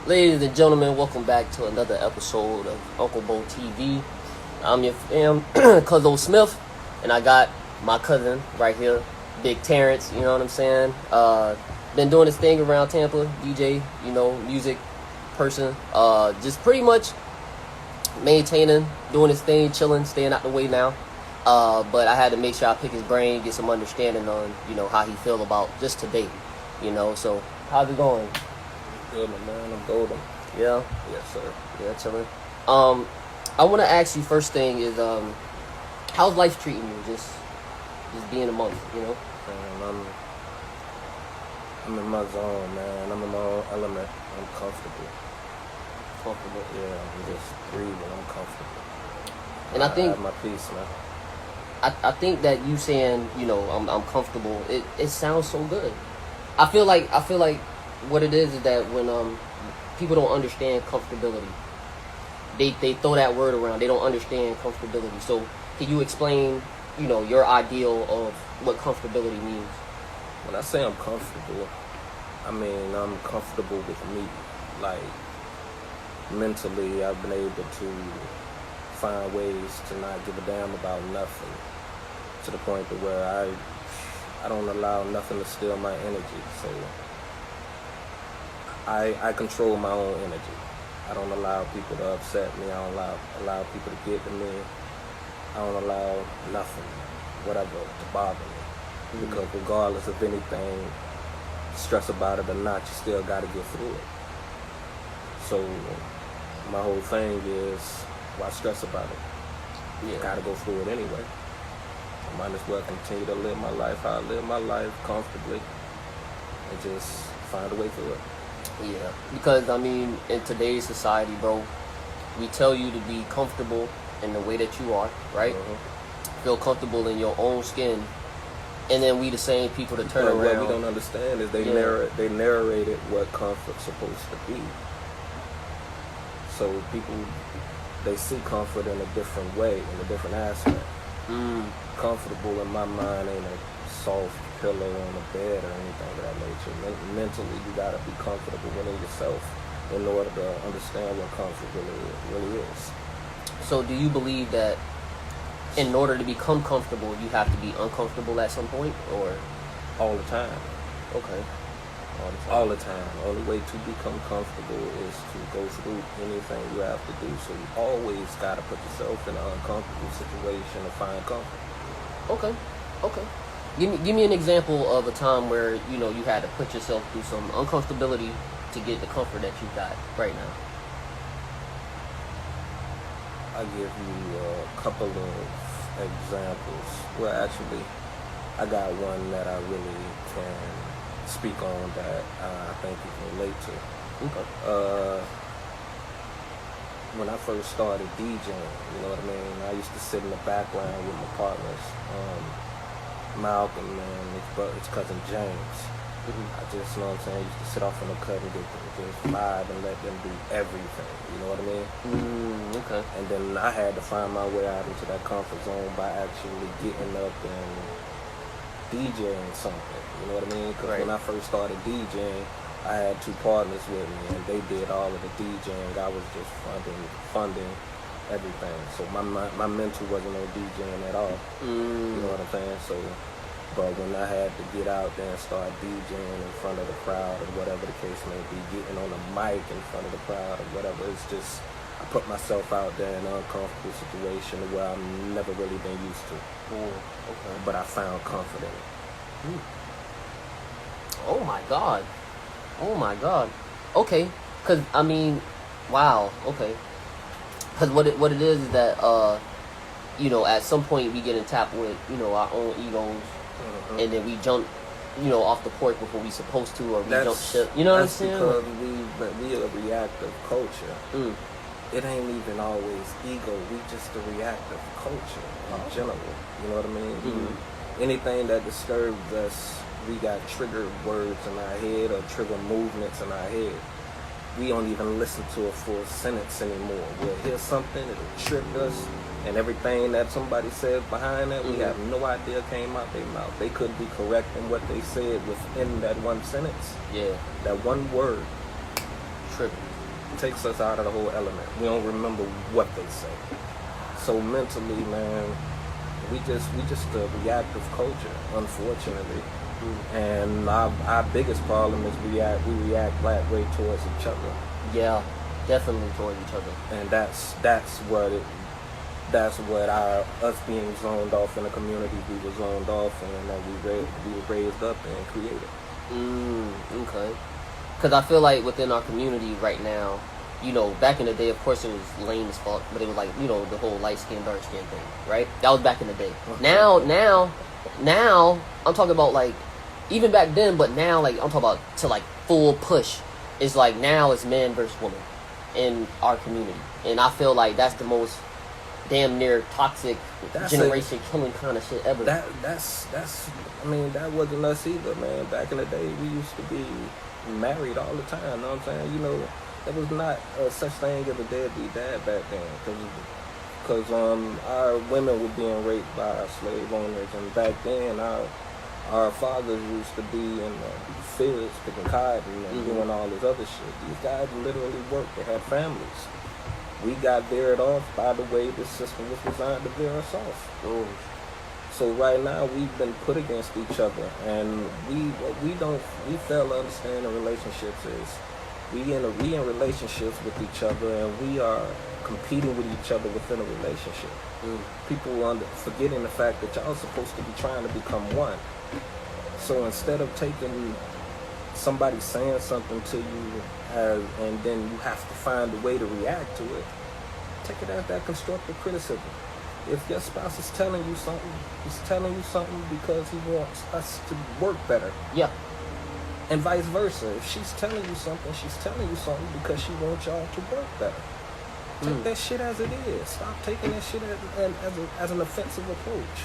Ladies and gentlemen, welcome back to another episode of Uncle Bo TV. I'm your fam, CuZo Smif, and I got my cousin right here, Big Terrance, you know what I'm saying? Been doing this thing around Tampa, DJ, music person. Just pretty much maintaining, doing his thing, chilling, staying out the way now. But I had to make sure I pick his brain, get some understanding on, how he feel about just today, So, how's it going? Good, my man. I'm golden. Yeah? Yes, sir. Yeah, chilling. I want to ask you first thing is, how's life treating you? Just being a month, Man, I'm in my zone, man. I'm in my own element. I'm comfortable. Comfortable. Yeah, I'm just breathing. I'm comfortable. And I think have my peace, man. I think that you saying, I'm comfortable. It sounds so good. I feel like what it is that when people don't understand comfortability, they throw that word around. They don't understand comfortability. So can you explain, your ideal of what comfortability means? When I say I'm comfortable, I mean I'm comfortable with me. Like, mentally, I've been able to find ways to not give a damn about nothing, to the point to where I don't allow nothing to steal my energy. So I control my own energy. I don't allow people to upset me. I don't allow people to get to me. I don't allow nothing, whatever, to bother me. Mm-hmm. Because regardless of anything, stress about it or not, you still got to get through it. So my whole thing is, why stress about it? You got to go through it anyway. I might as well continue to live my life how I live my life, comfortably, and just find a way through it. Yeah, because in today's society, bro, we tell you to be comfortable in the way that you are, right? Mm-hmm. Feel comfortable in your own skin, and then we the same people to turn around. What we don't understand is they narrated what comfort's supposed to be. So people, they see comfort in a different way, in a different aspect. Comfortable in my mind ain't a soft pillow on the bed or anything of that nature. Mentally, you gotta be comfortable within yourself in order to understand what comfort really is. So do you believe that in order to become comfortable, you have to be uncomfortable at some point, or? All the time. Okay. All the time. The only way to become comfortable is to go through anything you have to do. So you always got to put yourself in an uncomfortable situation to find comfort. Okay. Give me an example of a time where, you had to put yourself through some uncomfortability to get the comfort that you got right now. I'll give you a couple of examples. Well, actually, I got one that I really can speak on that I think you can relate to. Okay. When I first started DJing, you know what I mean? I used to sit in the background with my partners, Malcolm and his cousin James. Mm-hmm. I just, you know what I'm saying, used to sit off in the cut and just vibe and let them do everything, you know what I mean? Okay. And then I had to find my way out into that comfort zone by actually getting up and DJing something, you know what I mean? Because when I first started DJing, I had two partners with me, and they did all of the DJing. I was just funding everything. So my mentor wasn't on DJing at all. You know what I'm saying? So, but when I had to get out there and start DJing in front of the crowd, or whatever the case may be, getting on a mic in front of the crowd, or whatever, it's just, I put myself out there in an uncomfortable situation where I've never really been used to. Okay. But I found comfort in it. Oh my God. Okay. Because, wow. Okay. Because what it is that, at some point we get in tap with, our own egos, and then we jump, off the porch before we supposed to, or we jump ship. You know what I'm saying? That's because we a reactive culture. It ain't even always ego. We just a reactive culture in general. You know what I mean? Anything that disturbs us, we got trigger words in our head or trigger movements in our head. We don't even listen to a full sentence anymore. We'll hear something, it'll trip us, and everything that somebody said behind that, we have no idea came out their mouth. They couldn't be correct in what they said within that one sentence. Yeah. That one word Tripping. Takes us out of the whole element. We don't remember what they say. So mentally, man, we just a reactive culture, unfortunately. And our biggest problem is we react that way towards each other. Yeah, definitely towards each other. And that's what us being zoned off in the community we were zoned off and that we were raised up and created. Okay. Because I feel like within our community right now, you know, back in the day, of course, it was lame as fuck, but it was like, you know, the whole light skin, dark skin thing, right? That was back in the day. Now, I'm talking about like, even back then, but now, like, I'm talking about to like full push. It's like now it's man versus woman in our community, and I feel like that's the most damn near toxic, generation killing kind of shit ever. That's I mean, that wasn't us either, man. Back in the day, we used to be married all the time. You know what I'm saying? You know, there was not such thing as a deadbeat dad back then, because our women were being raped by our slave owners, and back then our fathers used to be in the fields picking cotton and doing all this other shit. These guys literally worked. They had families. We got veered off by the way the system was designed to veer us off. So right now we've been put against each other, and we fail to understand in relationships is we in relationships with each other, and we are competing with each other within a relationship. People forgetting the fact that y'all supposed to be trying to become one. So instead of taking somebody saying something to you and then you have to find a way to react to it, take it as that constructive criticism. If your spouse is telling you something, he's telling you something because he wants us to work better. Yeah. And vice versa. If she's telling you something, she's telling you something because she wants y'all to work better. Take that shit as it is. Stop taking that shit as an offensive approach.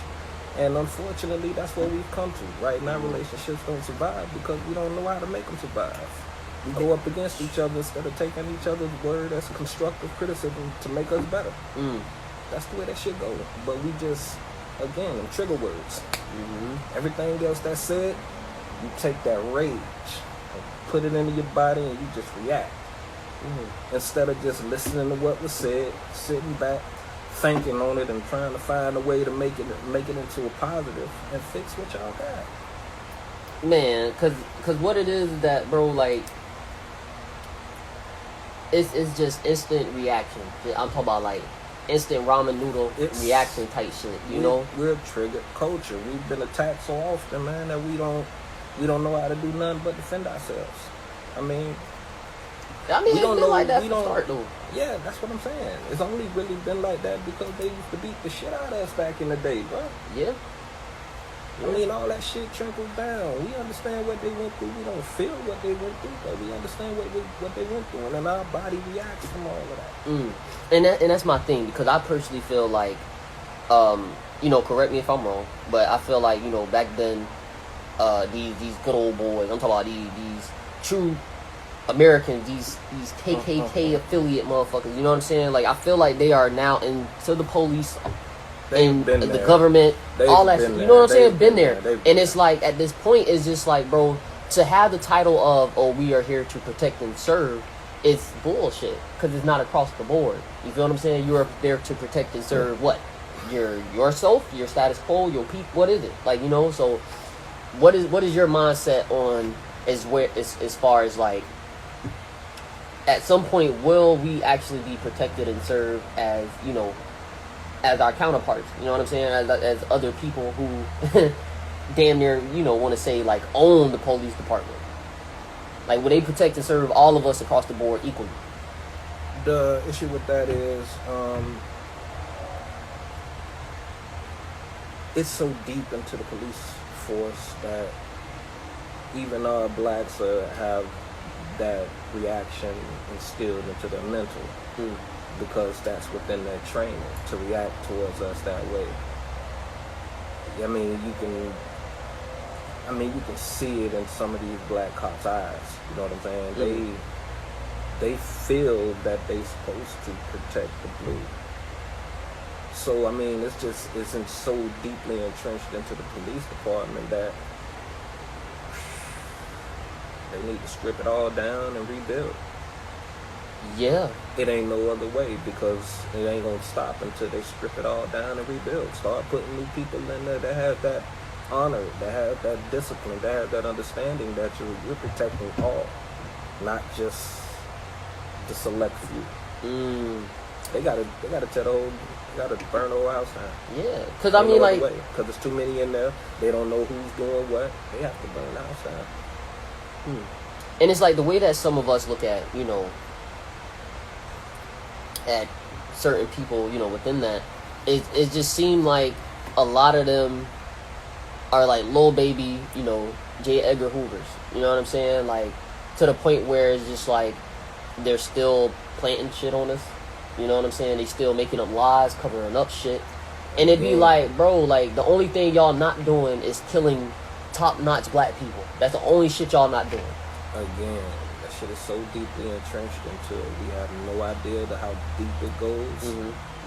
And unfortunately, that's what we've come to. Right now, relationships don't survive because we don't know how to make them survive. We go up against each other instead of taking each other's word as a constructive criticism to make us better. That's the way that shit goes. But we just, again, trigger words. Everything else that's said, you take that rage and put it into your body and you just react. Instead of just listening to what was said, sitting back, thinking on it and trying to find a way to make it into a positive and fix what y'all got. Man, cause what it is that, bro, like, it's just instant reaction. I'm talking about like instant ramen noodle reaction type shit. You know, we're a triggered culture. We've been attacked so often, man, that we don't know how to do nothing but defend ourselves. I mean, it's been like that from the start, though. Yeah, that's what I'm saying. It's only really been like that because they used to beat the shit out of us back in the day, bro. Yeah. I mean, all that shit trickles down. We understand what they went through. We don't feel what they went through, but we understand what they went through, and then our body reacts from all of that. And that's my thing, because I personally feel like, you know, correct me if I'm wrong, but I feel like, you know, back then, these good old boys, I'm talking about these true Americans, these KKK affiliate motherfuckers, you know what I'm saying? Like, I feel like they are now into the police, in the government, all that shit. You know what I'm saying? Been there. And it's like, at this point, it's just like, bro, to have the title of, oh, we are here to protect and serve, it's bullshit, because it's not across the board. You feel what I'm saying? You're there to protect and serve what? Yourself, your status quo, your people. What is it? Like, you know, so what is your mindset on as far as like, at some point, will we actually be protected and served as, you know, as our counterparts? You know what I'm saying? As other people who damn near, you know, want to say, like, own the police department. Like, will they protect and serve all of us across the board equally? The issue with that is, it's so deep into the police force that even blacks have that reaction instilled into their mental, because that's within their training to react towards us that way. I mean, you can see it in some of these black cops' eyes. You know what I'm saying? They feel that they're supposed to protect the blue. So I mean, it's so deeply entrenched into the police department that they need to strip it all down and rebuild. Yeah. It ain't no other way, because it ain't gonna stop until they strip it all down and rebuild. Start putting new people in there that have that honor, that have that discipline, that have that understanding that you're protecting all, not just the select few. They gotta tear the whole, gotta burn the whole house down. Yeah, because I mean, like, because there's too many in there. They don't know who's doing what. They have to burn the house down. And it's like the way that some of us look at, you know, at certain people, you know, within that, it just seemed like a lot of them are like little baby, you know, J. Edgar Hoovers. You know what I'm saying? Like, to the point where it's just like they're still planting shit on us. You know what I'm saying? They still making up lies, covering up shit. And it'd be like, bro, like, the only thing y'all not doing is killing top-notch black people. That's the only shit y'all not doing. Again, that shit is so deeply entrenched into it. We have no idea how deep it goes.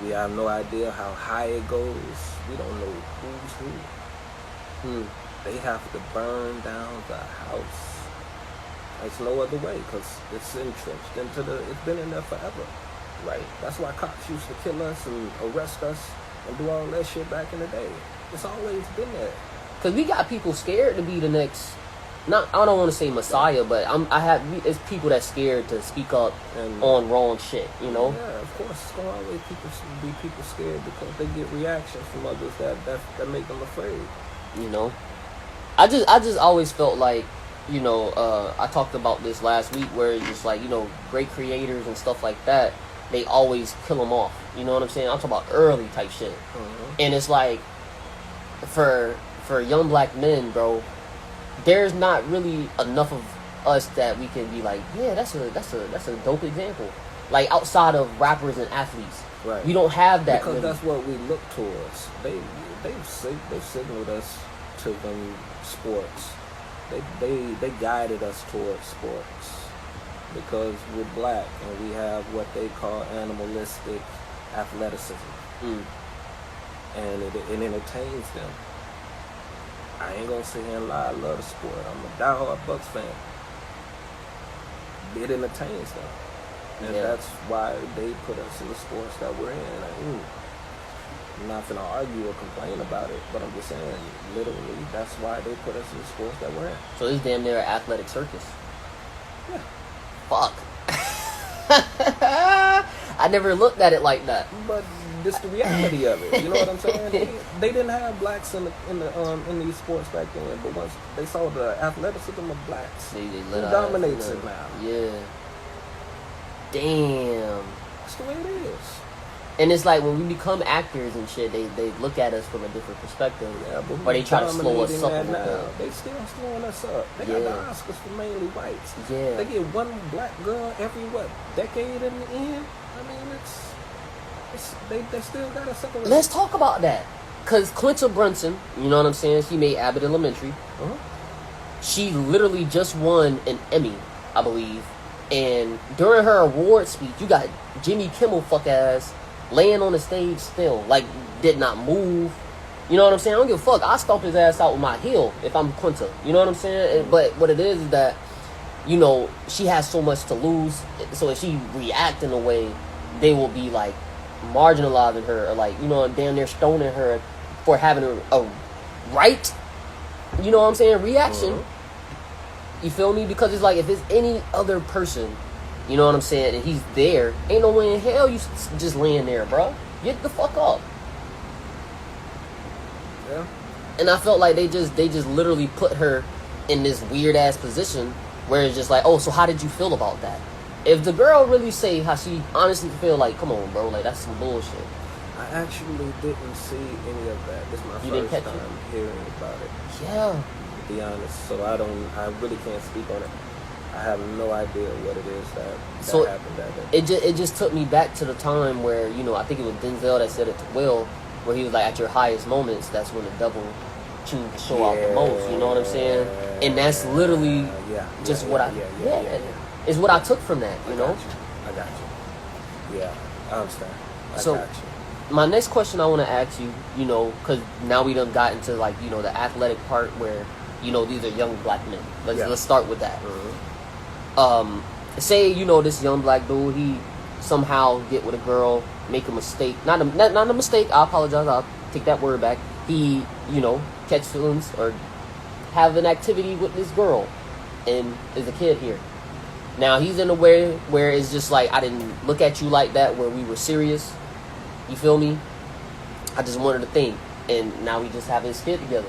We have no idea how high it goes. We don't know who's who. They have to burn down the house. There's no other way, because it's entrenched into it's been in there forever. Right. That's why cops used to kill us and arrest us and do all that shit back in the day. It's always been there. Because we got people scared to be the next, I don't want to say messiah, but it's people that scared to speak up on wrong shit, you know? Yeah, of course. It's going to always be people scared because they get reactions from others that make them afraid. You know? I just always felt like, you know, I talked about this last week where it's just like, you know, great creators and stuff like that, they always kill them off. You know what I'm saying? I'm talking about early type shit. And it's like, for young black men, bro, there's not really enough of us that we can be like, yeah, that's a dope example. Like, outside of rappers and athletes, right? We don't have that because really. That's what we look towards. They've signaled us to them sports. They guided us towards sports. Because we're black and we have what they call animalistic athleticism. And it entertains them. I ain't gonna sit here and lie, I love the sport. I'm a diehard Bucks fan. It entertains them. And that's why they put us in the sports that we're in. Like, I'm not gonna argue or complain about it, but I'm just saying, literally, that's why they put us in the sports that we're in. So it's damn near an athletic circus. Yeah. Fuck. I never looked at it like that. But just the reality of it, you know what I'm saying? They didn't have blacks in these sports back then, but once they saw the athleticism of blacks, who dominates it now? Yeah. Damn. That's the way it is. And it's like when we become actors and shit, they look at us from a different perspective. Yeah, but or they try to slow us up. They still slowing us up. They got the Oscars for mainly whites. Yeah. They get one black girl every decade in the end. I mean, they still got to separate. Let's talk about that. Cause Quinta Brunson, you know what I'm saying? She made Abbott Elementary. She literally just won an Emmy, I believe. And during her award speech, you got Jimmy Kimmel fuck ass laying on the stage still, like, did not move. You know what I'm saying? I don't give a fuck. I stomp his ass out with my heel if I'm Quinta. You know what I'm saying? But what it is that, you know, she has so much to lose. So if she react in a way, they will be like marginalizing her, or like, you know, damn near stoning her for having a right, you know what I'm saying, reaction. You feel me? Because it's like, if it's any other person, you know what I'm saying, and he's there, ain't no way in hell you just laying there, bro. Get the fuck up. Yeah. And I felt like they just literally put her in this weird ass position where it's just like, oh, so how did you feel about that? If the girl really say how she honestly feel, like, come on, bro, like, that's some bullshit. I actually didn't see any of that. This is my first time hearing about it. Yeah. To be honest, so I really can't speak on it. I have no idea what it is that happened that day. It just took me back to the time where, you know, I think it was Denzel that said it to Will, where he was like, at your highest moments, that's when the devil chooses to show out the most. You know what I'm saying? And that's literally just what is what I took from that. You know? I got you. Yeah, I understand. I got you. My next question I want to ask you, you know, because now we done got into, like, you know, the athletic part where, you know, these are young black men. Let's start with that. say, you know, this young black dude, he somehow get with a girl, make a mistake. Not a mistake, I apologize, I'll take that word back. He, you know, catch feelings or have an activity with this girl and is a kid here. Now, he's in a way where it's just like, I didn't look at you like that, where we were serious. You feel me? I just wanted a thing. And now we just have his kid together.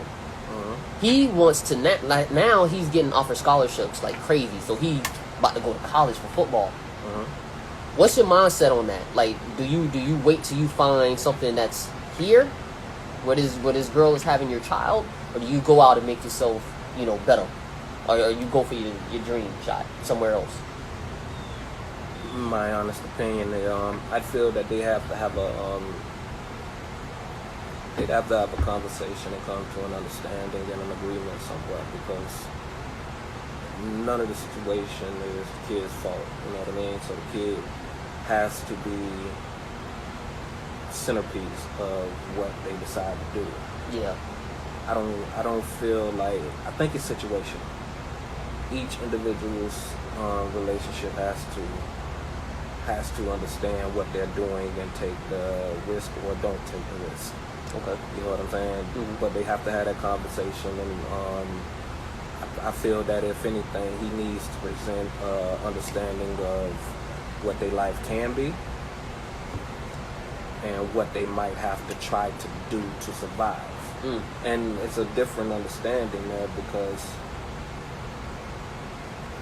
He wants to, now he's getting offered scholarships like crazy. So he about to go to college for football. What's your mindset on that? Like, do you wait till you find something that's here, where this girl is having your child? Or do you go out and make yourself, you know, better? Or you go for your dream shot somewhere else? My honest opinion, I feel that they have to have they'd have to have a conversation and come to an understanding and an agreement somewhat, because none of the situation is the kid's fault. You know what I mean? So the kid has to be centerpiece of what they decide to do. Yeah. I don't feel like, I think it's situational. Each individual's relationship has to understand what they're doing and take the risk or don't take the risk. Okay. You know what I'm saying? Mm-hmm. But they have to have that conversation, and I feel that if anything, he needs to present understanding of what their life can be and what they might have to try to do to survive. And it's a different understanding there, because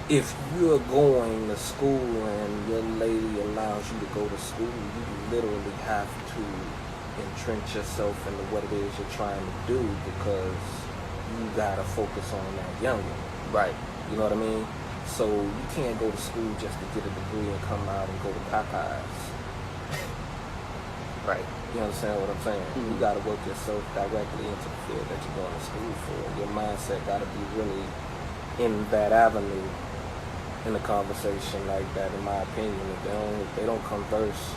if you're going to school and your lady allows you to go to school, you literally have to entrench yourself into what it is you're trying to do, because you gotta focus on that youngin'. Right. You know what I mean? So you can't go to school just to get a degree and come out and go to Popeyes. Right. You understand what I'm saying? You gotta work yourself directly into the field that you're going to school for. Your mindset gotta be really in that avenue in a conversation like that, in my opinion. If they don't converse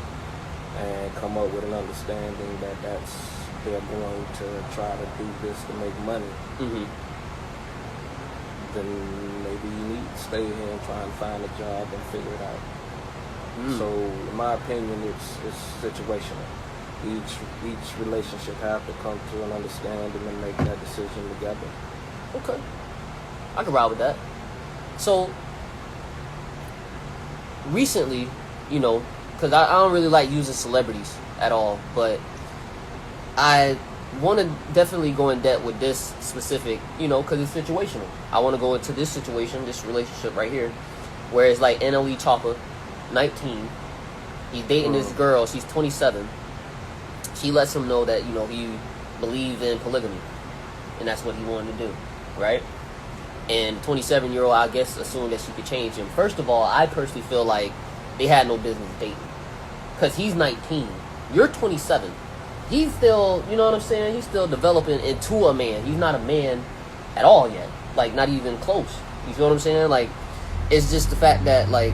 and come up with an understanding that they're going to try to do this to make money, then maybe you need to stay here and try and find a job and figure it out. So in my opinion, it's situational. Each relationship have to come to an understanding and make that decision together. Okay. I can ride with that. So recently, you know, because I don't really like using celebrities at all, but I want to definitely go in depth with this specific, you know, because it's situational. I want to go into this situation, this relationship right here, where it's like NLE Chopper, 19. He's dating this girl. She's 27. She lets him know that, you know, he believes in polygamy, and that's what he wanted to do, right? And 27-year-old, I guess, assumed that she could change him. First of all, I personally feel like they had no business dating, because he's 19. You're 27. He's still, you know what I'm saying? He's still developing into a man. He's not a man at all yet. Like, not even close. You feel what I'm saying? Like, it's just the fact that, like,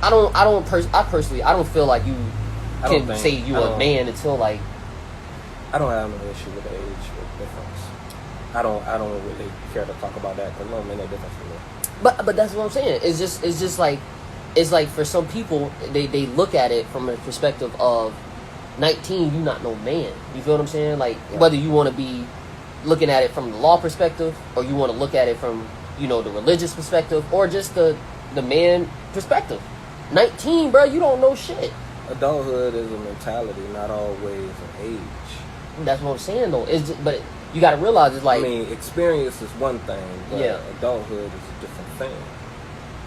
I personally don't feel like you can say you're a man until, like, I don't have no issue with the age difference. I don't really care to talk about that, because no man, no difference for me. But that's what I'm saying. It's just like, it's like for some people, they look at it from a perspective of 19, you not no man. You feel what I'm saying? Like, whether you want to be looking at it from the law perspective, or you want to look at it from, you know, the religious perspective, or just the man perspective. 19, bro, you don't know shit. Adulthood is a mentality, not always an age. That's what I'm saying, though. It's just, but you got to realize, it's like, I mean, experience is one thing, but adulthood is a different thing.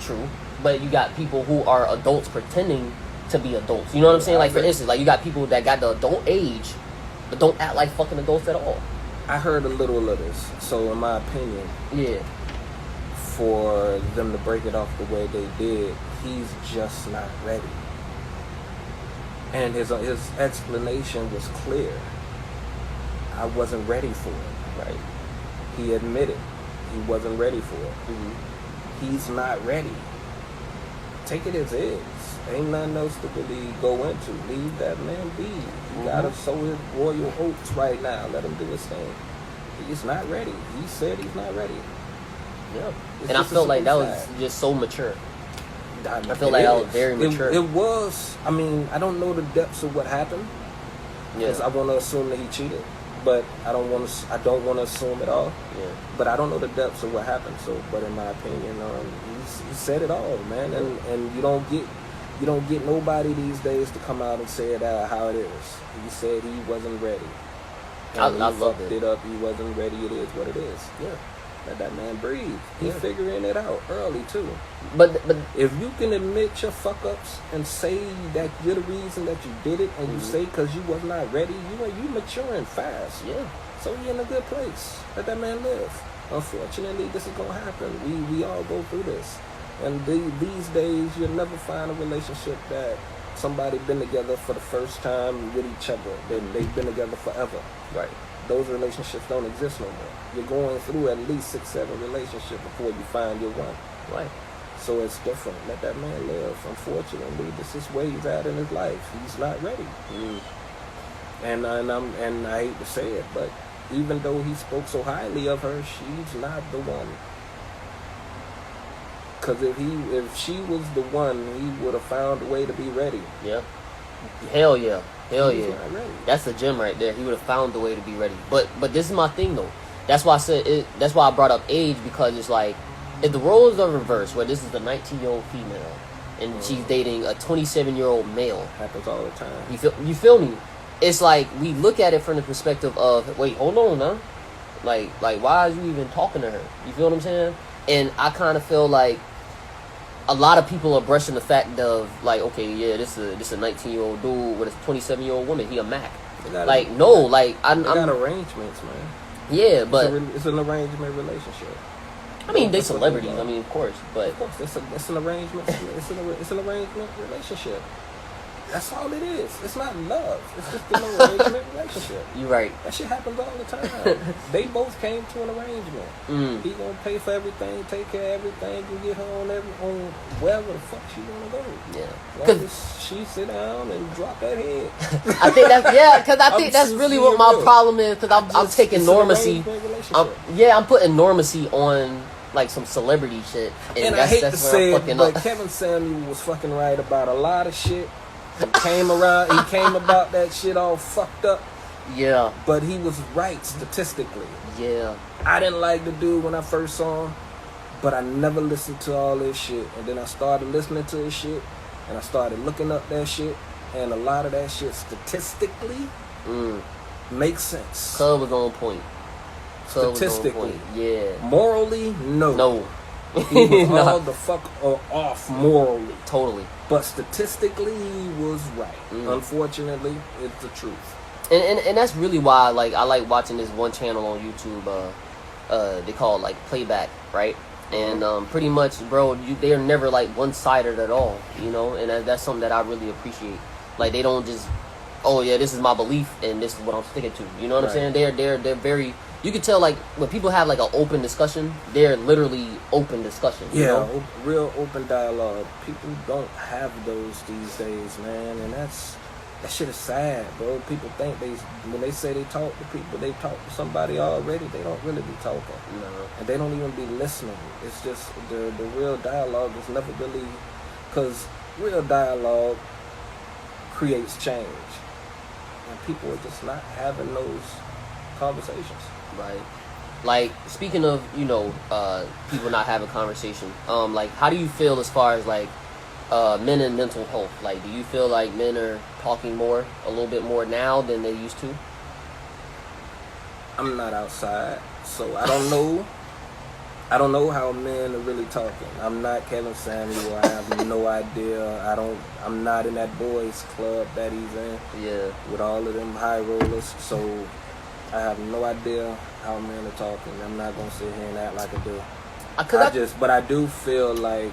True. But you got people who are adults pretending to be adults. You know what I'm saying? Like, for instance, like, you got people that got the adult age, but don't act like fucking adults at all. I heard a little of this. So, in my opinion, for them to break it off the way they did, he's just not ready. And his explanation was clear. I wasn't ready for it. Right? He admitted he wasn't ready for it. He's not ready. Take it as is. Ain't nothing else to really go into. Leave that man be. You gotta sow his royal oats right now. Let him do his thing. He's not ready. He said he's not ready. Yeah. And I felt like that was just so mature. I feel like that was very mature. It was. I mean, I don't know the depths of what happened. Because I want to assume that he cheated, but I don't want to assume it all. Yeah. But I don't know the depths of what happened. So, but in my opinion, he said it all, man. And you don't get nobody these days to come out and say it how it is. He said he wasn't ready. I love it up. He wasn't ready. It is what it is. Yeah. Let that man breathe. He's figuring it out early too. But if you can admit your fuck ups and say that you're the reason that you did it, and you say because you was not ready, you maturing fast. Yeah. So you're in a good place. Let that man live. Unfortunately, this is gonna happen. We all go through this, and these days you'll never find a relationship that somebody been together for the first time with each other. They've been together forever. Right. Those relationships don't exist no more. You're going through at least 6-7 relationships before you find your one. Right. So it's different. Let that man live. Unfortunately, this is where he's at in his life. He's not ready. And I hate to say it, but even though he spoke so highly of her, she's not the one. Because if she was the one, he would have found a way to be ready. Yeah. Hell yeah. Hell He's yeah. not ready. That's a gem right there. He would have found the way to be ready. But this is my thing though. That's why I said it. That's why I brought up age, because it's like if the roles are reversed, where this is the 19-year-old female and she's dating a 27-year-old male. Happens all the time. You feel me? It's like we look at it from the perspective of, wait, hold on, huh? Like why are you even talking to her? You feel what I'm saying? And I kind of feel like a lot of people are brushing the fact of like, okay, yeah, this is a 19-year-old dude with a 27-year-old woman. He a Mac. I got arrangements, man. Yeah, but it's an arrangement relationship. I mean, they celebrities. I mean, of course, but of course, it's an arrangement. It's an arrangement relationship. That's all it is. It's not love. It's just an arrangement relationship. You're right. That shit happens all the time. They both came to an arrangement. He gonna pay for everything, take care of everything, and get her on wherever the fuck she wanna go. Yeah. Because she sit down and drop that head. I think that's really what my problem is. Because I'm taking normacy. I'm putting normacy on like some celebrity shit. And I hate to say it, but Kevin Samuel was fucking right about a lot of shit. He came about that shit all fucked up. Yeah. But he was right statistically. Yeah. I didn't like the dude when I first saw him, but I never listened to all this shit. And then I started listening to his shit, and I started looking up that shit, and a lot of that shit statistically makes sense. Cub was on point. Statistically. Yeah. Morally, no. No. He was all the fuck off morally. Totally. But statistically, he was right. Unfortunately, it's the truth. And that's really why I like watching this one channel on YouTube. They call it like Playback, right? And pretty much, bro, they are never like one-sided at all, you know. And that's something that I really appreciate. Like they don't just, oh yeah, this is my belief and this is what I'm sticking to. You know what I'm saying? They're very. You can tell, like, when people have, like, an open discussion, they're literally open discussion. You know? Real open dialogue. People don't have those these days, man, and that shit is sad, bro. People think when they say they talk to people, they talk to somebody already. They don't really be talking. No. And they don't even be listening. It's just the real dialogue is never really, because real dialogue creates change. And people are just not having those conversations. Right. Like, speaking of, people not having conversation, like, how do you feel as far as, like, men and mental health? Like, do you feel like men are talking a little bit more now than they used to? I'm not outside, so I don't know. I don't know how men are really talking. I'm not Kevin Samuel. I have no idea. I'm not in that boys club that he's in. Yeah. With all of them high rollers, so I have no idea how men are talking. I'm not gonna sit here and act like I do. But I do feel like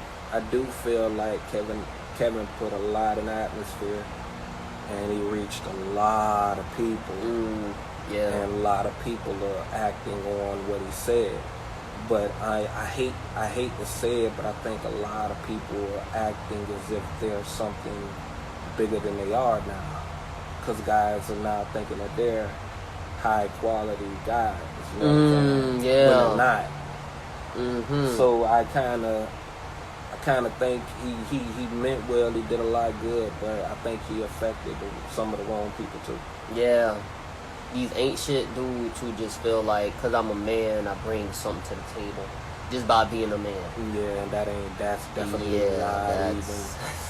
Kevin put a lot in the atmosphere, and he reached a lot of people. Yeah. And a lot of people are acting on what he said. But I hate to say it, but I think a lot of people are acting as if they're something bigger than they are now, because guys are now thinking that they're high quality guys. You know what I'm saying? Yeah. When they're not. So I kind of think he meant well. He did a lot of good, but I think he affected some of the wrong people too. Yeah. These ain't shit dudes who just feel like, because I'm a man, I bring something to the table. Just by being a man. Yeah, and that's definitely yeah, not even.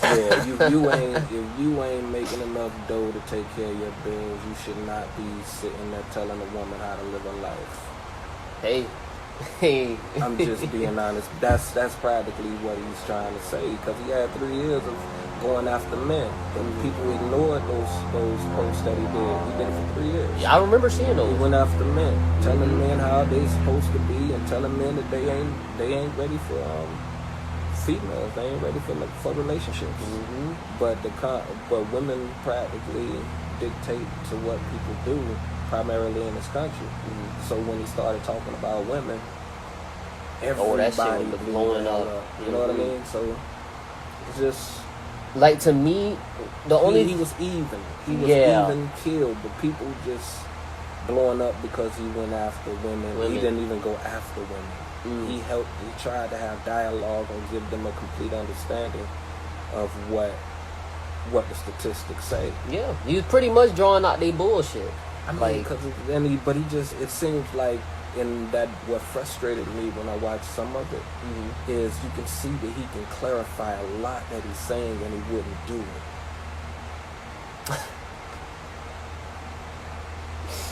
Yeah, if you ain't making enough dough to take care of your bills, you should not be sitting there telling a woman how to live a life. Hey. I'm just being honest. That's practically what he's trying to say, because he had 3 years of going after men, and people ignored those posts that he did. He did it for 3 years. Yeah, I remember seeing those. He went after men, telling men how they supposed to be, and telling men that they ain't ready for females. They ain't ready for relationships. But women practically dictate to what people do, primarily in this country. So when he started talking about women, everybody that shit was blowing up. You know what I mean? So it's just. Like, to me, he was even. He was even killed, but people just blowing up because he went after women. He didn't even go after women. He tried to have dialogue and give them a complete understanding of what the statistics say. Yeah, he was pretty much drawing out their bullshit. I mean, but he just, it seems like, in that, what frustrated me when I watched some of it is you can see that he can clarify a lot that he's saying, and he wouldn't do it.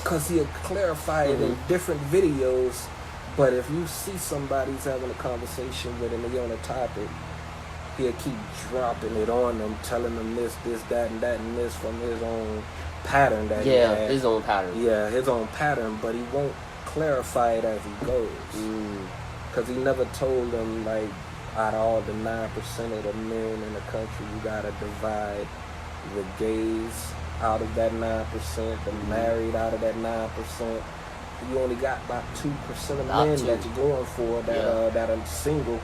Because he'll clarify it in different videos, but if you see somebody's having a conversation with him and you're on a topic, he'll keep dropping it on them, telling them this, that, and that, and this from his own pattern that he had. His own pattern. Yeah, his own pattern, but he won't clarify it as he goes. Because he never told them, like, out of all the 9% of the men in the country, you gotta divide the gays out of that 9%, the married out of that 9%. You only got about 2% of men that you're going for that are single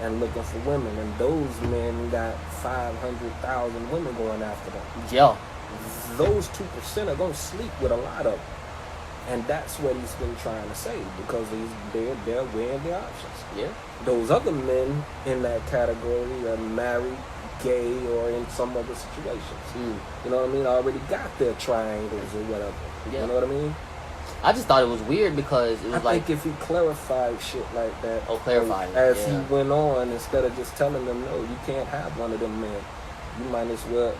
and looking for women, and those men got 500,000 women going after them. Yeah, those 2% are gonna sleep with a lot of them. And that's what he's been trying to say, because they're weighing the options. Yeah. Those other men in that category are married, gay, or in some other situations. You know what I mean? Already got their triangles or whatever. Yeah. You know what I mean? I just thought it was weird because it was I think if he clarified shit like that, as he went on, instead of just telling them, no, you can't have one of them men. You might as well,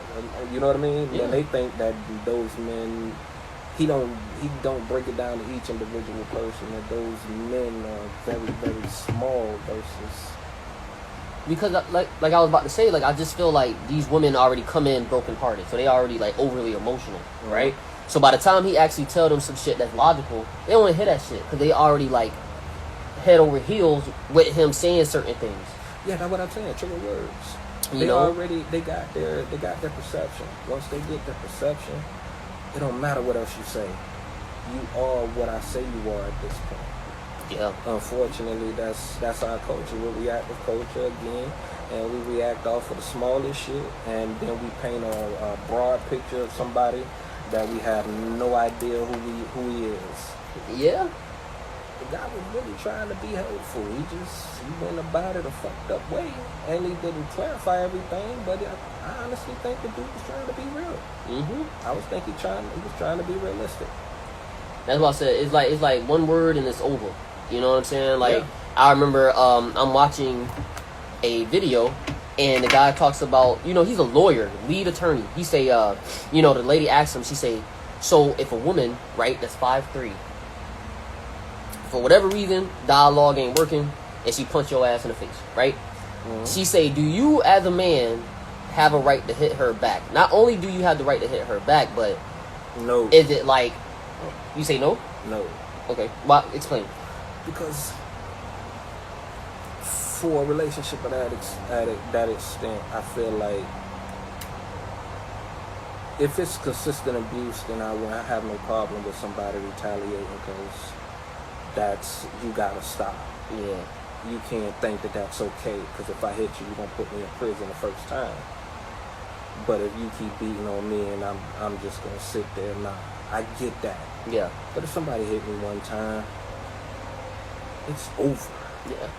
you know what I mean? Yeah. And they think that those men, he don't break it down to each individual person, that those men are very, very small versus. Because like I was about to say, like, I just feel like these women already come in brokenhearted, so they already like overly emotional, right? So by the time he actually tell them some shit that's logical, they don't want to hear that shit because they already like head over heels with him saying certain things. Yeah, that's what I'm saying. Trigger words. They got their perception. Once they get their perception, it don't matter what else you say. You are what I say you are at this point. Yeah. Unfortunately, that's our culture. We react with culture again, and we react off of the smallest shit, and then we paint a broad picture of somebody that we have no idea who he is. Yeah. The guy was really trying to be helpful. He went about it a fucked up way, and he didn't clarify everything. But I honestly think the dude was trying to be real. I was thinking he was trying to be realistic. That's what I said. It's like one word and it's over. You know what I'm saying? Like, I remember I'm watching a video, and the guy talks about, he's a lawyer, lead attorney. He say, the lady asked him, she say, so if a woman, right, that's 5'3", for whatever reason, dialogue ain't working, and she punch your ass in the face, right? She say, do you as a man have a right to hit her back? Not only do you have the right to hit her back, but no. Is it like, you say no? No. Okay, well, explain. Because for a relationship at that extent, I feel like if it's consistent abuse, then I have no problem with somebody retaliating, because you gotta stop. Yeah. You can't think that that's okay, because if I hit you, you're gonna put me in prison the first time. But if you keep beating on me and I'm just gonna sit there, nah, I get that. Yeah. But if somebody hit me one time, it's over. Yeah.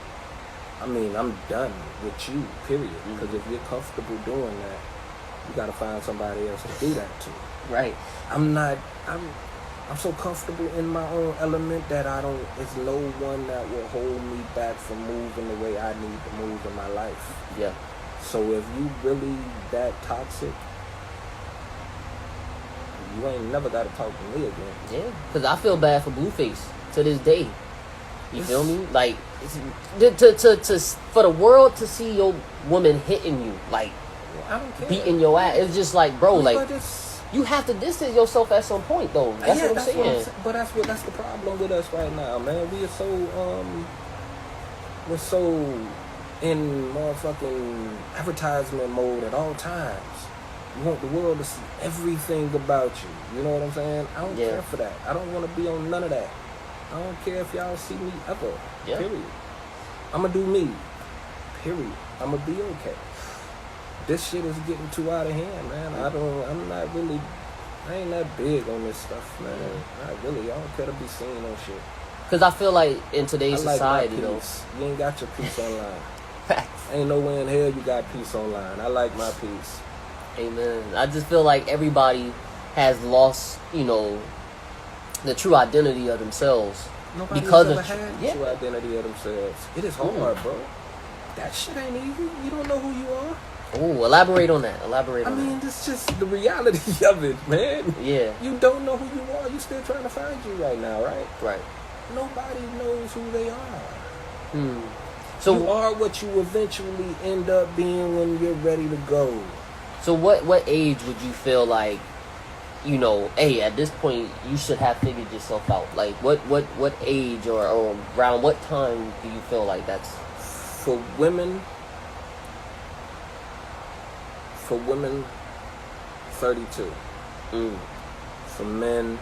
I mean, I'm done with you, period. Because if you're comfortable doing that, you got to find somebody else to do that to. Right. I'm so comfortable in my own element that it's no one that will hold me back from moving the way I need to move in my life. Yeah. So if you really that toxic, you ain't never got to talk to me again. Yeah. Because I feel bad for Blueface to this day. You feel me? Like, for the world to see your woman hitting you, like, I don't care. beating your ass, it's just like, bro, like, you have to distance yourself at some point, though. That's what I'm saying. But that's the problem with us right now, man. We're so in motherfucking advertisement mode at all times. You want the world to see everything about you. You know what I'm saying? I don't care for that. I don't want to be on none of that. I don't care if y'all see me ever. Yeah. Period. I'ma do me. Period. I'ma be okay. This shit is getting too out of hand, man. I ain't that big on this stuff, man. I don't care to be seen on shit. Because I feel like in today's society, though. You ain't got your peace online. Ain't nowhere in hell you got peace online. I like my peace. Amen. I just feel like everybody has lost, the true identity of themselves. Nobody ever had the true identity of themselves. It is hard, bro. That shit ain't easy. You don't know who you are. Oh, elaborate on that. I mean, it's just the reality of it, man. Yeah. You don't know who you are. You still trying to find you right now, right? Right. Nobody knows who they are. So you are what you eventually end up being when you're ready to go. So what age would you feel like, hey, at this point you should have figured yourself out? Like what age or around what time do you feel like that's for women? For women, 32. For men,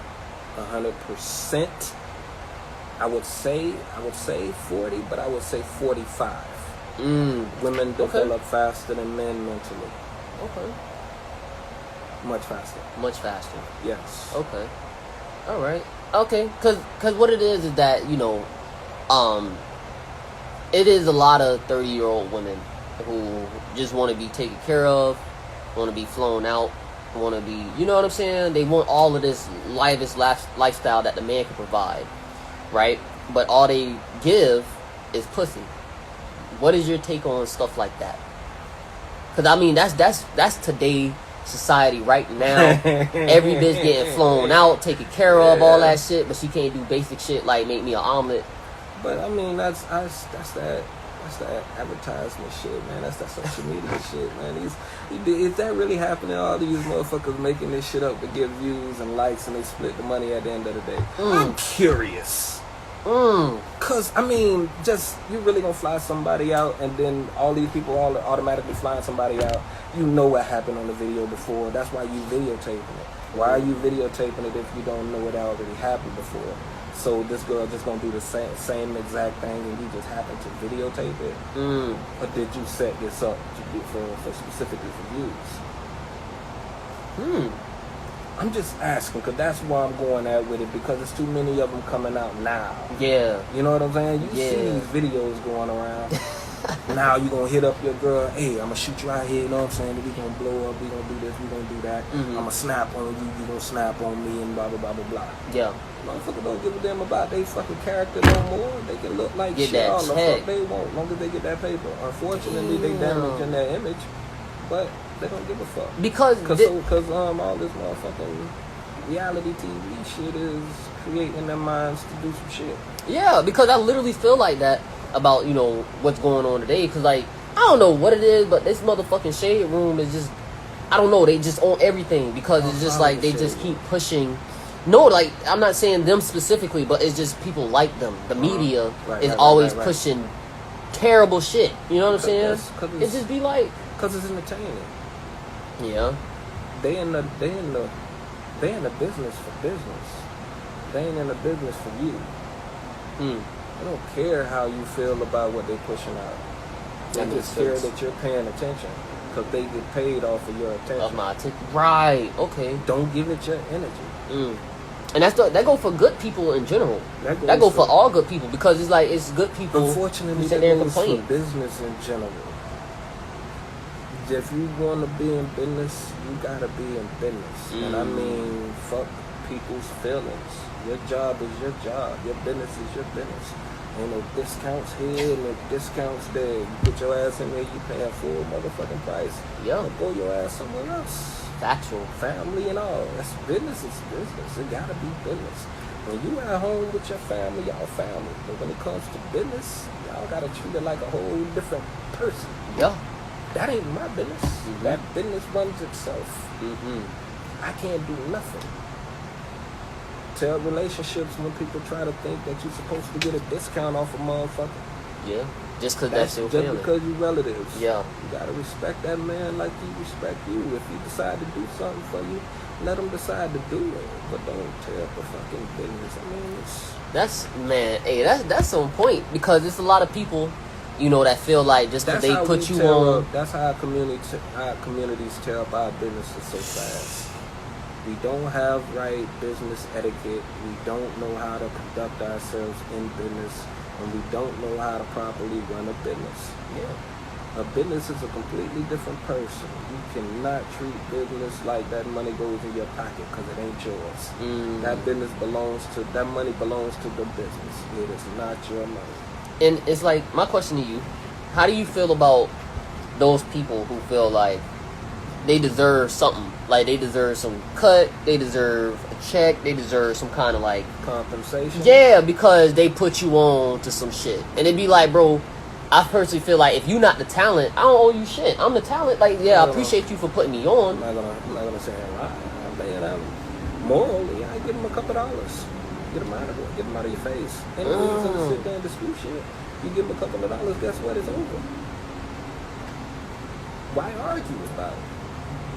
100%. I would say 40, but I would say 45. Women develop faster than men mentally. Okay. Much faster. Much faster. Yes. Okay. All right. Okay. Cause what it is that it is a lot of 30-year-old women who just want to be taken care of, want to be flown out, want to be, you know what I'm saying? They want all of this lavish lifestyle that the man can provide, right? But all they give is pussy. What is your take on stuff like that? Because I mean, that's today's society right now. Every bitch getting flown out, taken care of, all that shit, but she can't do basic shit like make me an omelet. But I mean, that's that advertisement shit, man. That's that social media shit, man. Is that really happening? All these motherfuckers making this shit up to get views and likes, and they split the money at the end of the day. I'm curious. Cause I mean, just you really gonna fly somebody out, and then all these people all automatically flying somebody out. You know what happened on the video before. That's why you videotaping it. Why are you videotaping it if you don't know it already happened before? So this girl just gonna do the same exact thing, and you just happen to videotape it? Or did you set this up for specifically for views? I'm just asking, because that's why I'm going at with it, because there's too many of them coming out now. Yeah. You know what I'm saying? You see these videos going around. Now you going to hit up your girl, hey, I'm going to shoot you out here, you know what I'm saying? We going to blow up, we going to do this, we going to do that. I'm going to snap on you, you going to snap on me, and blah, blah, blah, blah, blah. Yeah. Motherfuckers don't give a damn about their fucking character no more. They can look like shit all the fuck they want, as long as they get that paper. Unfortunately, they damaging their image, but they don't give a fuck. Because all this motherfucking reality TV shit is creating their minds to do some shit. Yeah, because I literally feel like that about, what's going on today. Because, like, I don't know what it is, but this motherfucking shade room is just, I don't know, they just own everything. Because it's just like, they just keep pushing. No, like, I'm not saying them specifically, but it's just people like them. The media is always pushing terrible shit. You know what I'm saying? It just be like... Because it's entertaining. Yeah. They in the business for business. They ain't in the business for you. They don't care how you feel about what they pushing out. They just care that you're paying attention, because they get paid off of your attention. Of my attention. Right. Okay. Don't give it your energy. And that go for good people in general. That go for all good people because it's like it's good people. Unfortunately, that that goes for business in general. If you want to be in business, you gotta be in business. And I mean, fuck people's feelings. Your job is your job. Your business is your business. Ain't no discounts here, no discounts there. You put your ass in there, you pay a full motherfucking price. Yeah. Go your ass somewhere else. Factual. Family and all. That's business. It's business. It gotta be business. When you at home with your family, y'all family. But when it comes to business, y'all gotta treat it like a whole different person. Yeah. That ain't my business. That business runs itself. I can't do nothing. Tell relationships when people try to think that you're supposed to get a discount off a motherfucker. Yeah. Just because that's your just family. Because you relatives. Yeah. You gotta respect that man like he respect you. If he decide to do something for you, let him decide to do it. But don't tear up the fucking business. I mean, that's on point because it's a lot of people, you know, that feel like just because they put you on. That's how our communities tear up our businesses so fast. We don't have right business etiquette. We don't know how to conduct ourselves in business. And we don't know how to properly run a business. Yeah. A business is a completely different person. You cannot treat business like that money goes in your pocket because it ain't yours. That money belongs to the business. It is not your money. And it's like, my question to you, how do you feel about those people who feel like they deserve something? Like, they deserve some cut, they deserve a check, they deserve some kind of, like... compensation? Yeah, because they put you on to some shit. And it'd be like, bro, I personally feel like if you're not the talent, I don't owe you shit. I'm the talent. Like, yeah, I appreciate you for putting me on. I'm not gonna say I'm lying. Morally, I give them a couple dollars. Get them out of it. Get them out of your face. Ain't no reason to sit there and dispute shit. You give them a couple of dollars, guess what? It's over. Why argue about it?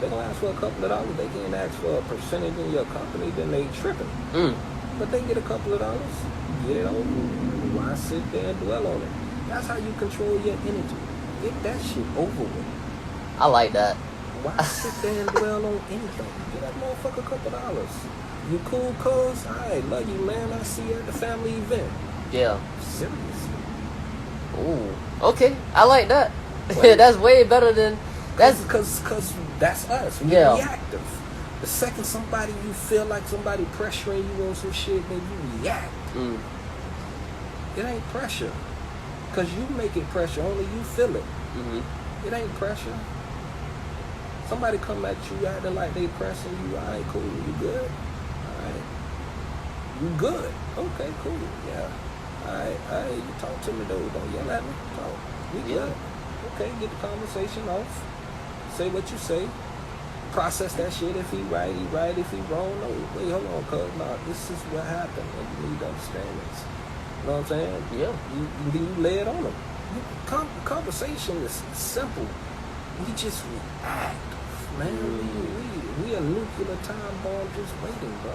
They don't ask for a couple of dollars. They can't ask for a percentage in your company. Then they tripping. But they get a couple of dollars. Get it over. Why sit there and dwell on it? That's how you control your energy. Get that shit over with. I like that. Why sit there and dwell on anything? Get that motherfucker a couple of dollars. You cool, cuz? I love you, man. I see you at the family event. Yeah. Seriously. Ooh. Okay. I like that. That's way better than... That's because that's us. We're reactive. The second you feel like somebody pressuring you on some shit, then you react. It ain't pressure. Because you make it pressure. Only you feel it. It ain't pressure. Somebody come at you acting like they pressing you. All right, cool. You good? All right. You good? Okay, cool. Yeah. All right. You talk to me, though. Don't yell at me. Talk. We good. Okay, get the conversation off. Say what you say. Process that shit. If he right, he right. If he wrong, no. Wait, hold on, cuz. Nah, this is what happened, and you need to understand this. You know what I'm saying? Yeah. You lay it on him. Conversation is simple. We just react, man. We a nuclear time bomb just waiting, bro.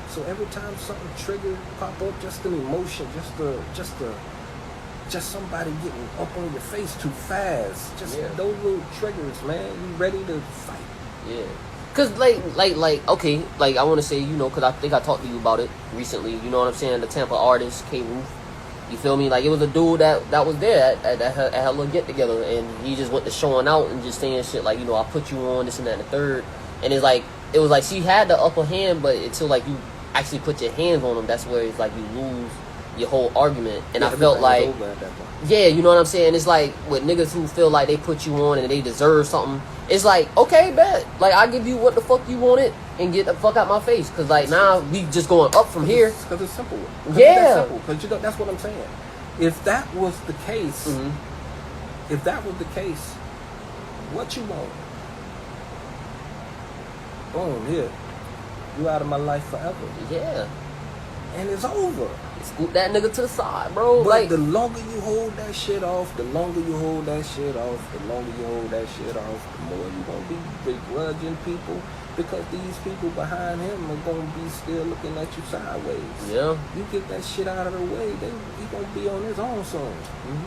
So every time something triggered, pop up, just an emotion, just somebody getting up on your face too fast. Just those little triggers, man. You ready to fight? Yeah. Cause okay, like I want to say, you know, cause I think I talked to you about it recently. You know what I'm saying? The Tampa artist K Roof. You feel me? Like, it was a dude that was there at her little get together, and he just went to showing out and just saying shit like, you know, I put you on this and that and the third. And it was like she had the upper hand, but until like you actually put your hands on him, that's where it's like you lose your whole argument. And I felt like, you know what I'm saying? It's like with niggas who feel like they put you on and they deserve something. It's like, okay, bet. Like, I'll give you what the fuck you wanted and get the fuck out my face. Because, like, now we just going up from here. Because it's simple. Because you know, that's what I'm saying. If that was the case, what you want? Boom, here. You out of my life forever. Yeah. And it's over. Scoop that nigga to the side, bro. But like, the longer you hold that shit off, the more you gonna be begrudging people, because these people behind him are gonna be still looking at you sideways. Yeah. You get that shit out of the way, then he gonna be on his own soon.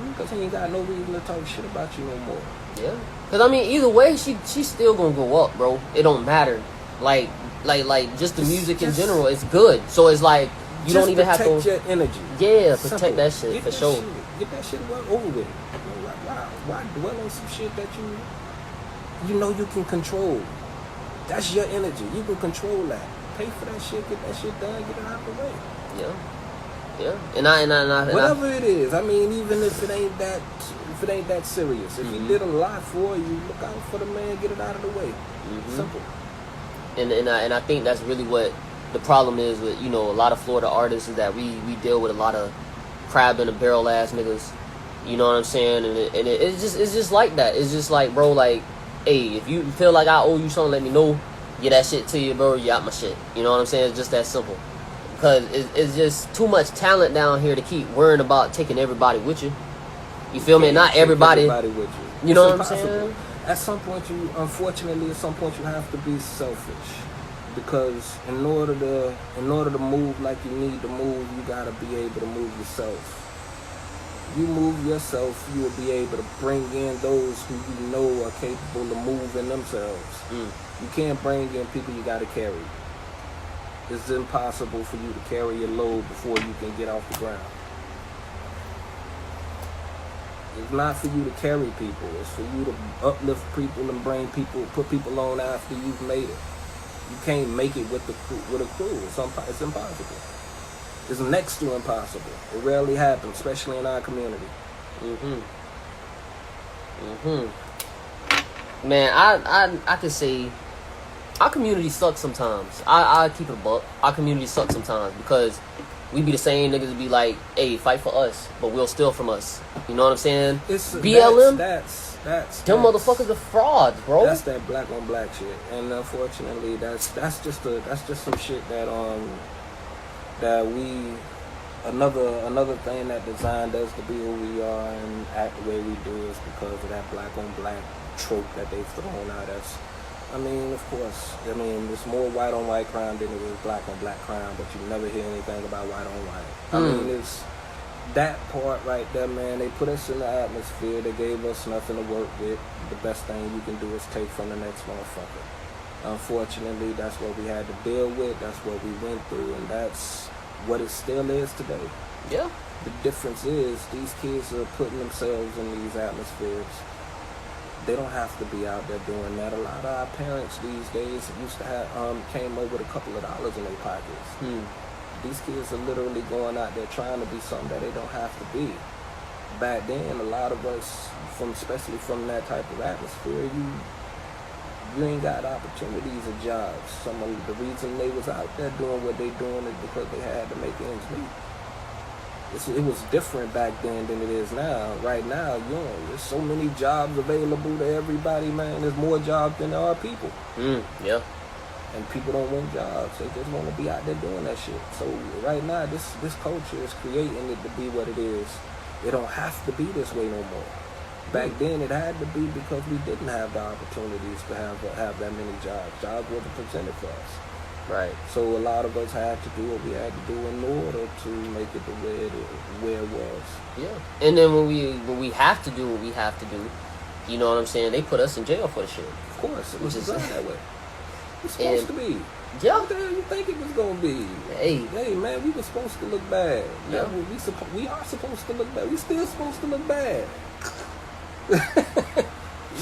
Because he ain't got no reason to talk shit about you no more. Yeah. Because, I mean, either way, she's still gonna go up, bro. It don't matter. Like, like just the music in general, it's good. So it's like you don't even have to protect your energy. Yeah, Simple. protect that shit Get for that sure. Shit. Get that shit over with. Why dwell on some shit that you know you can control? That's your energy. You can control that. Pay for that shit. Get that shit done. Get it out the way. Yeah. And whatever it is. I mean, even if it ain't that serious. If he did a lot for you, look out for the man. Get it out of the way. Simple. And I think that's really what the problem is with, you know, a lot of Florida artists, is that we deal with a lot of crab in a barrel ass niggas. You know what I'm saying? And it's just like that. It's just like, bro, like, hey, if you feel like I owe you something, let me know. Get that shit to you, bro. You got my shit. You know what I'm saying? It's just that simple. Because it's just too much talent down here to keep worrying about taking everybody with you. You feel me? Not everybody with you. You know what I'm saying? At some point, unfortunately, you have to be selfish. Because in order to move like you need to move, you gotta be able to move yourself. You move yourself, you will be able to bring in those who you know are capable of moving themselves. You can't bring in people you gotta carry. It's impossible for you to carry your load before you can get off the ground. It's not for you to carry people. It's for you to uplift people and put people on after you've made it. You can't make it with a crew. It's impossible. It's next to impossible. It rarely happens, especially in our community. Man, I can say our community sucks sometimes. I keep it a buck. Our community sucks sometimes because we be the same niggas that be like, hey, fight for us, but we'll steal from us. You know what I'm saying? BLM? That's them motherfuckers are frauds, bro. That's that black on black shit. And unfortunately, that's just some shit that we another thing that designed us to be who we are and act the way we do is because of that black on black trope that they've thrown at us. I mean, of course, there's more white on white crime than there is black on black crime, but you never hear anything about white on white. I mean, it's that part right there, man. They put us in the atmosphere. They gave us nothing to work with. The best thing you can do is take from the next motherfucker. Unfortunately, that's what we had to deal with. That's what we went through, and that's what it still is today. Yeah. The difference is these kids are putting themselves in these atmospheres. They don't have to be out there doing that. A lot of our parents these days used to have came up with a couple of dollars in their pockets. These kids are literally going out there trying to be something that they don't have to be. Back then, a lot of us, especially from that type of atmosphere, you ain't got opportunities or jobs. Some of the reason they was out there doing what they doing is because they had to make ends meet. It was different back then than it is now. Right now, there's so many jobs available to everybody, man. There's more jobs than there are people. Yeah. And people don't want jobs. They just want to be out there doing that shit. So right now, this culture is creating it to be what it is. It don't have to be this way no more. Back then, it had to be because we didn't have the opportunities to have that many jobs. Jobs wasn't presented for us. Right. So a lot of us had to do what we had to do in order to make it the where it was. Yeah. And then when we have to do what we have to do, you know what I'm saying? They put us in jail for the shit. Of course, it was designed that way. It's supposed to be. Yeah. What the hell you think it was gonna be? Hey, man, we were supposed to look bad. Yeah. We are supposed to look bad. We still supposed to look bad.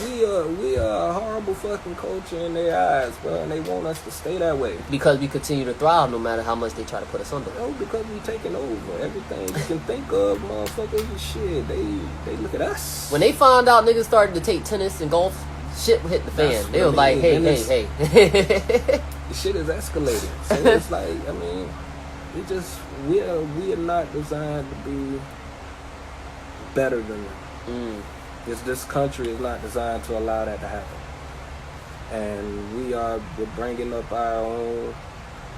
We are a horrible fucking culture in their eyes, bro, and they want us to stay that way. Because we continue to thrive no matter how much they try to put us under. No, because we taking over everything you can think of, motherfuckers and shit. They look at us. When they found out niggas started to take tennis and golf, shit hit the fan. They were like, hey. The shit is escalating. So it's like, I mean, we are not designed to be better than them. This country is not designed to allow that to happen. And we're bringing up our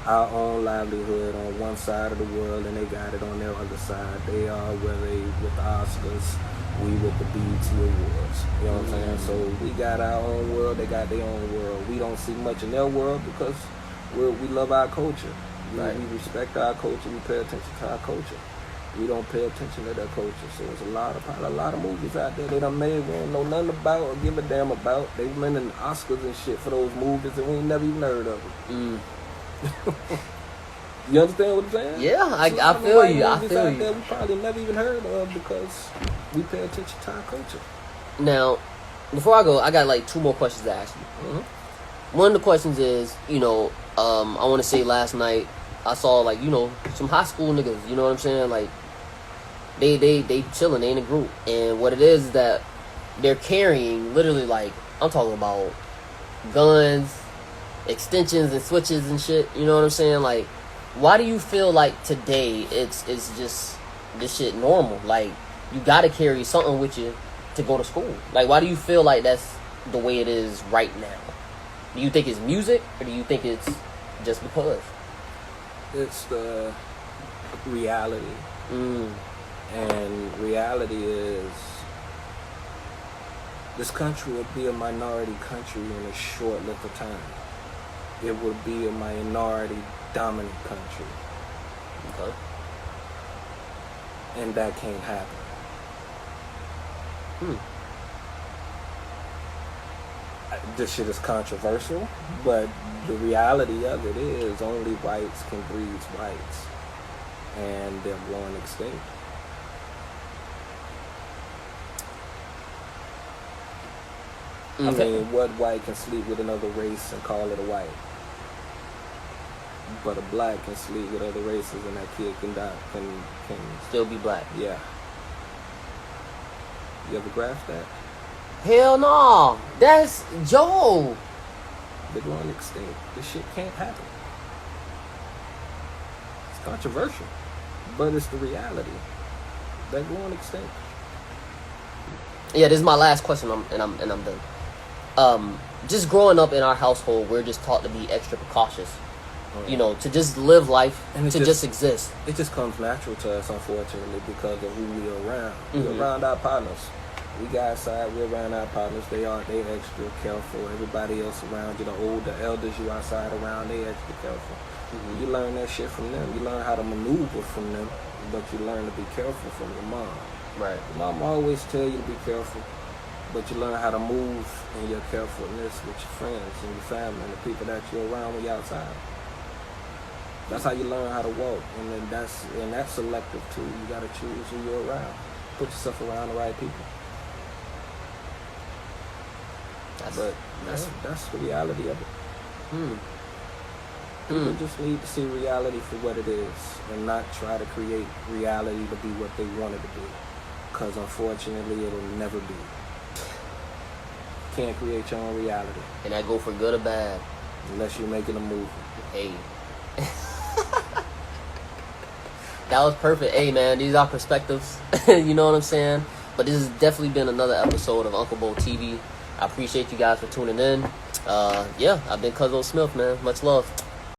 own livelihood on one side of the world, and they got it on their other side. They are where they with the Oscars, we with the BET Awards. You know what I'm saying? So we got our own world, they got their own world. We don't see much in their world because we love our culture. Right. We respect our culture, we pay attention to our culture. We don't pay attention to their culture. So there's probably a lot of movies out there they done made we don't know nothing about or give a damn about. They winning Oscars and shit for those movies and we ain't never even heard of them. You understand what I'm saying? Yeah, I feel you. I feel you. There we probably never even heard of because we pay attention to our culture. Now, before I go, I got like 2 more questions to ask you. Mm-hmm. One of the questions is, I want to say last night I saw like some high school niggas. You know what I'm saying? Like they chilling, they in a group, and what it is that they're carrying literally like I'm talking about guns, extensions, and switches and shit. You know what I'm saying? Like, why do you feel like today it's just this shit normal? Like, you gotta carry something with you to go to school. Like, why do you feel like that's the way it is right now? Do you think it's music, or do you think it's just because? It's the reality. And reality is this country will be a minority country in a short length of time. It will be a minority dominant country. Okay. And that can't happen. This shit is controversial, but the reality of it is only whites can breed whites. And they're going extinct. I mean, what white can sleep with another race and call it a white? But a black can sleep with other races and that kid can die, can Still be black. Yeah. You ever grasp that? Hell no. That's Joe. They're going extinct. This shit can't happen. It's controversial, but it's the reality. They're going extinct. Yeah, this is my last question, and I'm done. Just growing up in our household, we're just taught to be extra precautious. To just live life, and to just exist. It just comes natural to us, unfortunately, because of who we're around. We're around our partners. We go outside, we're around our partners. They extra careful. Everybody else around you, the older elders you outside around, they extra careful. You learn that shit from them. You learn how to maneuver from them, but you learn to be careful from your mom. Right. Your mom always tell you to be careful, but you learn how to move in your carefulness with your friends and your family and the people that you're around when you're outside. That's how you learn how to walk, and then that's selective too. You gotta choose who you're around. Put yourself around the right people. That's the reality of it. People just need to see reality for what it is, and not try to create reality to be what they want it to be. Because unfortunately, it'll never be. Can't create your own reality. And that go for good or bad. Unless you're making a movie. Hey. That was perfect. Hey, man, these are perspectives. You know what I'm saying? But this has definitely been another episode of Uncle Bo TV. I appreciate you guys for tuning in. I've been CuZo Smif, man. Much love.